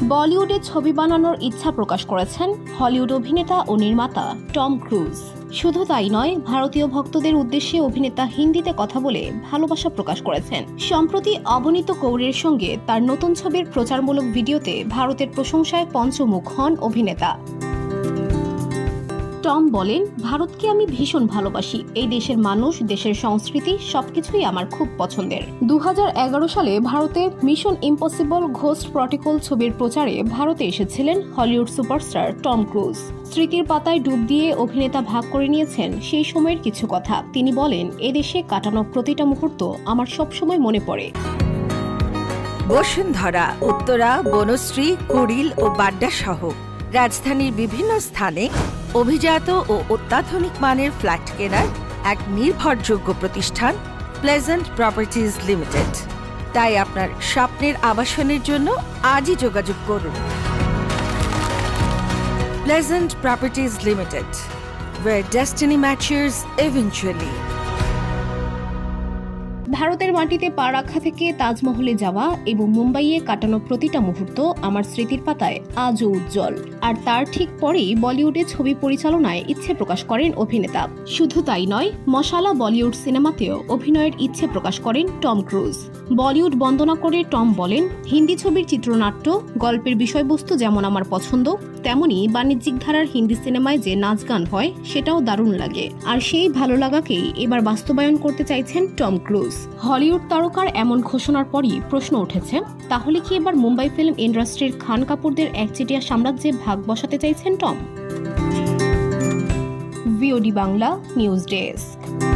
বলিউডে ছবি বানানোর ইচ্ছা প্রকাশ করেছেন হলিউড অভিনেতা ও নির্মাতা টম ক্রুজ। শুধু তাই নয়, ভারতীয় ভক্তদের উদ্দেশ্যে অভিনেতা হিন্দিতে কথা বলে ভালোবাসা প্রকাশ করেছেন। সম্প্রতি অবনীত কৌরের সঙ্গে তার নতুন ছবির প্রচারমূলক ভিডিওতে ভারতের প্রশংসায় পঞ্চমুখ হন অভিনেতা। টম বলেন, ভারতকে আমি ভীষণ ভালোবাসি। এই দেশের মানুষ, দেশের সংস্কৃতি সবকিছুই আমার খুব পছন্দের। 2011 সালে ভারতে মিশন ইম্পসিবল ঘোস্ট প্রটোকল ছবির প্রচারে ভারতে এসেছিলেন হলিউড সুপারস্টার টম ক্রুজ। স্মৃতির পাতায় ডুব দিয়ে অভিনেতা ভাগ করে নিয়েছেন সেই সময়ের কিছু কথা। তিনি বলেন, এদেশে কাটানো প্রতিটা মুহূর্ত আমার সবসময় মনে পড়ে। বসুন্ধরা, উত্তরা, বনশ্রী, কুড়িল ও বাড্ডা সহ রাজধানীর বিভিন্ন স্থানে অভিজাত ও অত্যাধুনিক মানের ফ্ল্যাট কেনার এক নির্ভরযোগ্য প্রতিষ্ঠান প্লেজেন্ট প্রপার্টিজ লিমিটেড। তাই আপনার স্বপ্নের আবাসনের জন্য আজই যোগাযোগ করুন। Pleasant properties limited, where destiny matures eventually। ভারতের মাটিতে পা রাখা থেকে তাজমহলে যাওয়া এবং মুম্বাইয়ে কাটানো প্রতিটা মুহূর্ত আমার স্মৃতির পাতায় আজও উজ্জ্বল। আর তার ঠিক পরেই বলিউডে ছবি পরিচালনায় ইচ্ছে প্রকাশ করেন অভিনেতা। শুধু তাই নয়, মশালা বলিউড সিনেমাতেও অভিনয়ের ইচ্ছে প্রকাশ করেন টম ক্রুজ। বলিউড বন্দনা করে টম বলেন, হিন্দি ছবির চিত্রনাট্য, গল্পের বিষয়বস্তু যেমন আমার পছন্দ, তেমনি বাণিজ্যিক ধারার হিন্দি সিনেমায় যে নাচ গান হয় সেটাও দারুণ লাগে। আর সেই ভালো লাগাকেই এবার বাস্তবায়ন করতে চাইছেন টম ক্রুজ। হলিউড তারকার এমন ঘোষণার পরই প্রশ্ন উঠেছে, তাহলে কি এবার মুম্বাই ফিল্ম ইন্ডাস্ট্রির খান কাপুরদের একচেটিয়া সাম্রাজ্যে ভাগ বসাতে চাইছেন Tom? VOD Bangla news desk.